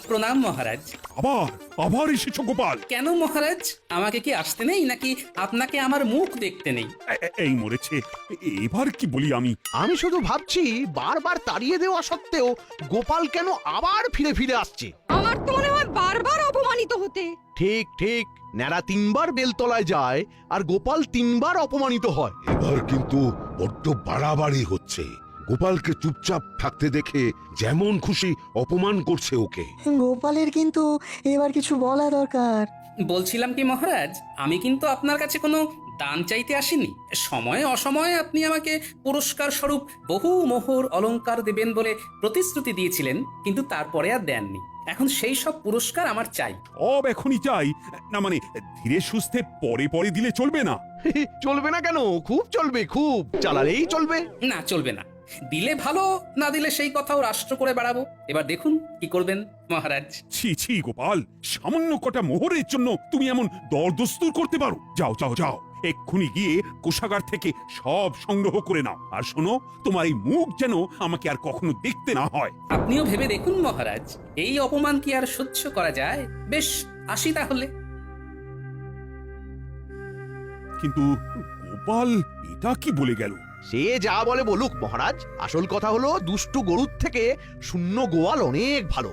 প্রণাম মহারাজ। আবার আবার এসেছো গোপাল? কেন মহারাজ, আমাকে কি আসতে নেই নাকি আপনাকে আমার মুখ দেখতে নেই? এই মরেছে, এবার কি বলি আমি? আমি শুধু ভাবছি বারবার তাড়িয়ে দেওয়া সত্ত্বেও গোপাল কেন আবার ফিরে ফিরে আসছে। আমার তো মনে হয় বারবার অপমানিত হতে। ঠিক ঠিক, ন্যাড়া 3বার বেলতলায় যায় আর গোপাল 3বার অপমানিত হয়। এবার কিন্তু বড্ড বাড়াবাড়ি হচ্ছে। গোপালকে চুপচাপ থাকতে দেখে যেমন খুশি অপমান করছে ওকে। গোপালের কিন্তু এবার কিছু বলা দরকার। বলছিলাম কি মহারাজ, আমি কিন্তু আপনার কাছে কোনো দান চাইতে আসিনি। সময়ে অসময়ে আপনি আমাকে পুরস্কার স্বরূপ বহু মোহর অলংকার দেবেন বলে প্রতিশ্রুতি দিয়েছিলেন, কিন্তু তারপরে আর দেননি। এখন সেই সব পুরস্কার আমার চাই। এখনই চাই না, মানে ধীরে সুস্থে পরে পরে দিলে চলবে না? চলবে না কেন? খুব চলবে, খুব চালালেই চলবে। না, চলবে না। দিলে ভালো, না দিলে সেই কথাও রাষ্ট্র করে বেড়াবো। এবার দেখুন কি করবেন মহারাজ। ছি ছি গোপাল, সামান্য কটা মোহরের জন্য তুমি এমন দরদস্তুর করতে পারো? যাও যাও যাও, এক্ষুনি গিয়ে কোষাগার থেকে সব সংগ্রহ করে নাও। আর শোনো, তোমার এই মুখ যেন আমাকে আর কখনো দেখতে না হয়। আপনিও ভেবে দেখুন মহারাজ, এই অপমান কি আর সহ্য করা যায়? বেশ, আসি তাহলে। কিন্তু গোপাল এটা কি বলে গেল? সে যা বলে বলুক মহারাজ, আসল কথা হলো দুষ্টু গরুর থেকে শূন্য গোয়াল অনেক ভালো।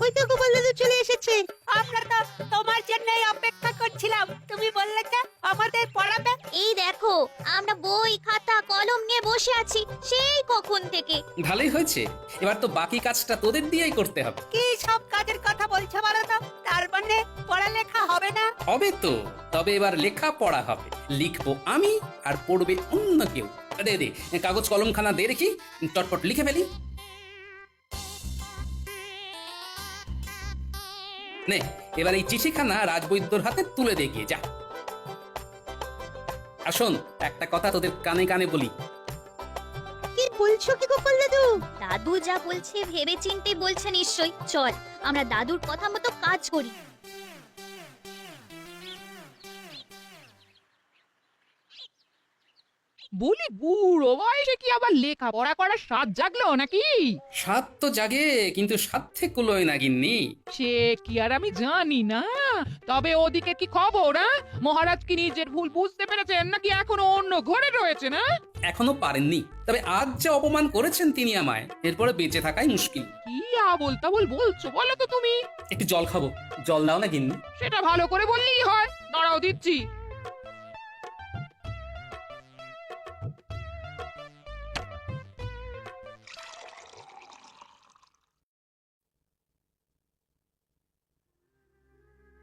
ওই তো গোপাল দাদু চলে এসেছে। আমরা তো তোমার জন্যই অপেক্ষা করছিলাম। তুমি বললে যে আমাদের পড়াবে। এই দেখো, আমরা বই খাতা কলম নিয়ে বসে আছি সেই কখন থেকে। ভালোই হয়েছে, এবার তো বাকি কাজটা তোদের দিয়েই করতে হবে। কি সব কাজের কথা বলছো বলো তো? তার মানে পড়ালেখা হবে না? হবে তো, তবে এবার লেখা পড়া হবে। লিখবো আমি আর পড়বে অন্য কেউ। দে দে, কাগজ কলমখানা দে দেখি, চটপট লিখে ফেলি। নে, এবার এই চিঠিখানা রাজবৈদ্যর হাতে তুলে দে গিয়ে, যা। আর শোন, একটা কথা তোদের কানে কানে বলি। কি বলছো কি গোপাল দাদু? দাদু যা বলছে ভেবে চিন্তে বলছে নিশ্চয়ই। চল, আমরা দাদুর কথা মতো কাজ করি। বলি বুড়ো বয়সে কি আবার লেখাপড়া করার স্বাদ জাগলো নাকি? স্বাদ তো জাগে, কিন্তু সাধ্যে কুলোয় না গিন্নি। সে কি আর আমি জানি না। তবে ওদিকে কি খবর? মহারাজ কি নিজের ভুল বুঝতে পেরেছেন নাকি এখনো অন্য ঘরে রয়েছে? না, এখনো পারেননি, তবে আজ যে অপমান করেছেন তিনি আমায়, এরপরে বেঁচে থাকাই মুশকিল। কি আবোল তাবোল বলছো বলো তো তুমি? একটু জল খাবো, জল দাও না গিন্নি। সেটা ভালো করে বললেই হয়। দাঁড়াও, দিচ্ছি।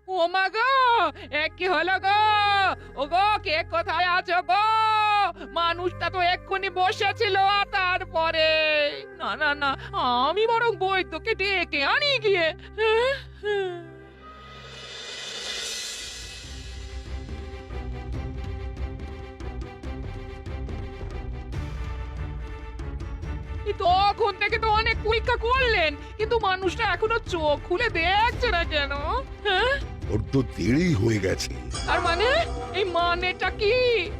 ও মা গো, কি হলো গো? ও গো, কে কোথায় আছো গো? মানুষটা তো এক্ষুনি বসেছিল, আর তারপরে না না না, আমি বরং বৈদ্যকে ডেকে আনি গিয়ে। তখন থেকে তো অনেক পরীক্ষা করলেন, কিন্তু মানুষটা এখনো চোখ খুলে দেখছে না কেন? হ্যাঁ, বড্ড দেরি হয়ে গেছে। তার মানে এই মানেটা কি?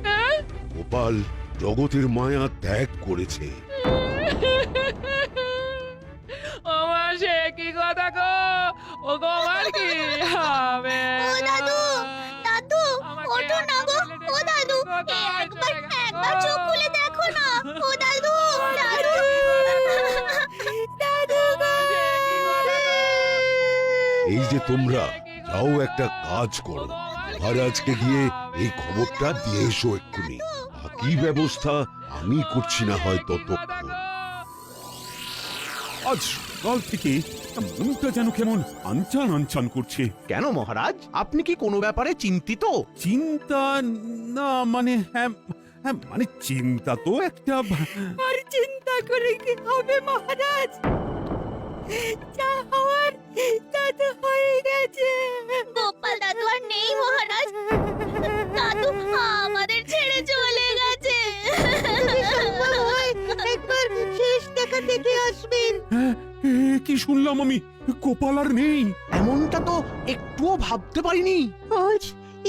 হ্যাঁ, গোপাল জগতের মায়া ত্যাগ করেছে। আমার সে কি কথা গো? ও গো, আমার কি হবে? ও দাদু, দাদু, আমাকে ওঠো না গো। ও দাদু, একবার চোখ খুলে দেখো না। ও দাদু, দাদু, দাদু গো। এই যে তোমরা যাও, একটা কাজ করো, মহারাজকে গিয়ে এই খবরটা দিয়ে এসো এক্ষুনি। বাকি ব্যবস্থা আমি করছি না হয় ততক্ষণ। আজ সকাল থেকে মনটা যেন কেমন আনচান আনচান করছে। কেন মহারাজ, আপনি কি কোনো ব্যাপারে চিন্তিত? চিন্তা না, মানে হ্যাঁ হ্যাঁ, মানে চিন্তা তো একটা। আর চিন্তা করে কি হবে মহারাজ? যা হওয়ার তা তো হয়ে গেছে। গোপাল দাদু আর নেই মহারাজ। দাদু আমাদের ছেড়ে চলে গেছে। একবার শেষ দেখা দেখে আসবেন। হ্যাঁ, কি শুনলাম আমি? গোপাল আর নেই? এমনটা তো একটুও ভাবতে পারিনি। আজ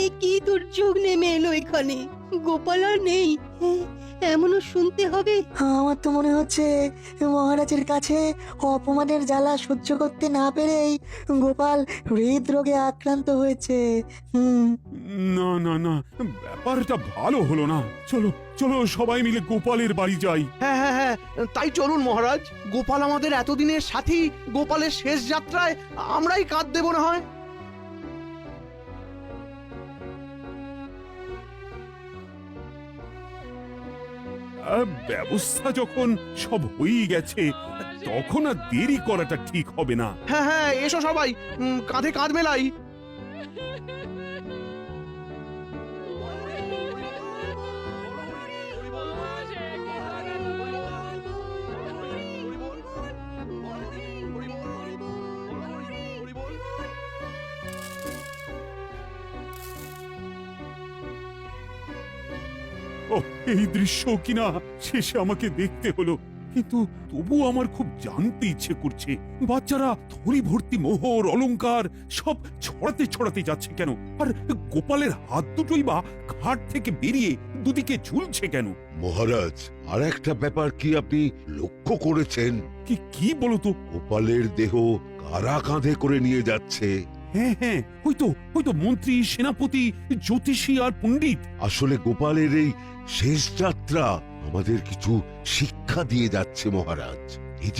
এ কি দুর্যোগ নেমে এলো এখানে। গোপাল আর নেই। এমনও শুনতে হবে? আমার তো মনে হচ্ছে মহারাজের কাছে অপমানের জ্বালা সহ্য করতে না পেরেই গোপাল হৃদরোগে আক্রান্ত হয়েছে। হুম। না না না, ব্যাপারটা ভালো হলো না। চলো চলো সবাই মিলে গোপালের বাড়ি যাই। হ্যাঁ হ্যাঁ হ্যাঁ, তাই চলুন মহারাজ। গোপাল আমাদের এতদিনের সাথী, গোপালের শেষ যাত্রায় আমরাই কাঁধ দেব না হয়। ব্যবস্থা যখন সব হয়েই গেছে, তখন আর দেরি করাটা ঠিক হবে না। হ্যাঁ হ্যাঁ, এসো সবাই, কাঁধে কাঁধ মেলাই। ও, এই দৃশ্য কিনা শেষে আমাকে দেখতে হলো, কিন্তু তবু আমার খুব জানতে ইচ্ছে করছে বাচ্চারা থলি ভর্তি মোহর অলংকার সব ছড়াতে ছড়াতে যাচ্ছে কেন, আর গোপালের হাত দুটোই বা ঘাট থেকে বেরিয়ে দুদিকে ঝুলছে কেন? মহারাজ, আর একটা ব্যাপার কি আপনি লক্ষ্য করেছেন? কি কি বলতো? গোপালের দেহ কারা কাঁধে করে নিয়ে যাচ্ছে? হ্যাঁ হ্যাঁ, হয়তো মন্ত্রী, সেনাপতি, জ্যোতিষী আর পণ্ডিত। আসলে গোপালের এই শেষ যাত্রা আমাদের কিছু শিক্ষা দিয়ে যাচ্ছে মহারাজ। এই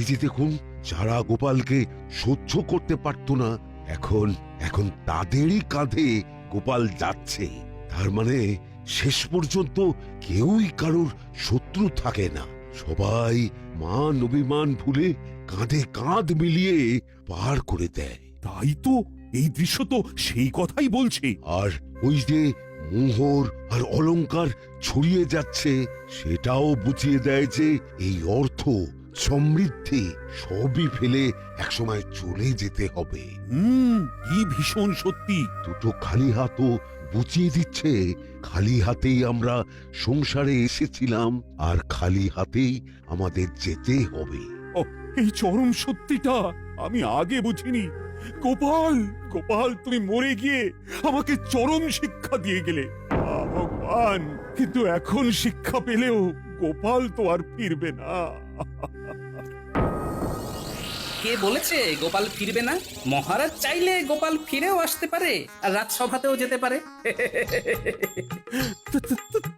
যে দেখুন, যারা গোপালকে সহ্য করতে পারত না, এখন তাদেরই কাঁধে গোপাল যাচ্ছে। তার মানে শেষ পর্যন্ত কেউই কারোর শত্রু থাকে না, সবাই মান অভিমান ভুলে কাঁধে কাঁধ মিলিয়ে পার করে দেয়। তাই তো, এই দৃশ্য তো সেই কথাই বলছে। আর ওই যে মোহর আর অলংকার ছড়িয়ে যাচ্ছে, সেটাও বুঝিয়ে দেয় যে এই অর্থ, সমৃদ্ধি সবই ফেলে একসময় চলে যেতে হবে। কি ভীষণ সত্যি। দুটো খালি হাতও বুঝিয়ে দিচ্ছে, খালি হাতেই আমরা সংসারে এসেছিলাম, আর খালি হাতেই আমাদের যেতে হবে। এই চরম সত্যিটা আমি আগে বুঝিনি। গোপাল তুমি মরে গিয়ে আমাকে চরম শিক্ষা দিয়ে গেলে। ভগবান, কিন্তু এখন শিক্ষা পেলেও গোপাল তো আর ফিরবে না। কে বলেছে গোপাল ফিরবে না? মহারাজ চাইলে গোপাল ফিরেও আসতে পারে, আর রাজসভাতেও যেতে পারে।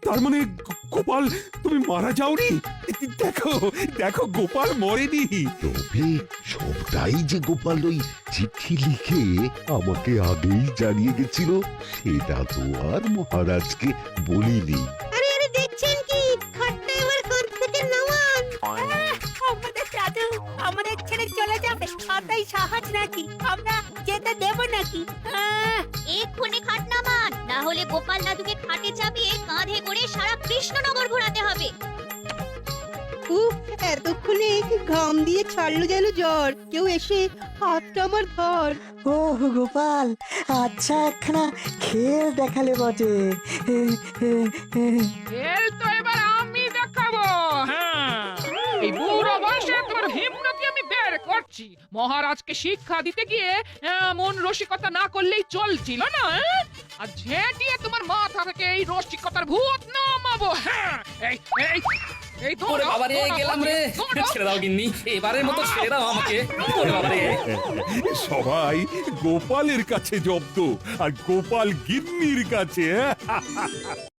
তার মানে গোপাল, তুমি মারা যাওনি? দেখো গোপাল মরেনি। তবে সবটাই যে গোপাল ওই চিঠি লিখে আমাকে আগেই জানিয়ে গেছিল, সেটা তো আর মহারাজকে বলিনি। আরে আরে, দেখছেন কি? খাটটা এবার কাঁধ থেকে নামান। আমাদের দাদু আমাদের ছেড়ে চলে যাবে, তাই সাহস নাকি? আমরা যেতে দেব নাকি? এক্ষুনি খাট নামান, না হলে গোপাল দাদুকে খাটে চাপিয়ে কাঁধে করে সারা কৃষ্ণনগর ঘোরাতে হবে। এতক্ষণে ঘাম দিয়ে ছাড়লো যেন জ্বর। কেউ এসে হাতটা আমার ধর। ও গোপাল, আচ্ছা একখানা খেল দেখালে বটে। খেল তো এবার আমি দেখাবো। হ্যাঁ, এই বুড়ো বয়সে তোমার হিম্মতি আমি বের করছি। মহারাজকে শিক্ষা দিতে গিয়ে এমন রসিকতা না করলেই চলছিল না। আর ঝেঁটিয়ে তোমার মাথা থেকে এই রসিকতার ভূত নামাবো। হ্যাঁ, এই তো ওরে বাবারে, গেলাম রে। ছেড়ে দাও গিন্নি, এবারের মতো ছেড়ে দাও আমাকে। ওরে বাবারে। সবাই গোপালের কাছে জব্দ, আর গোপাল গিন্নির কাছে।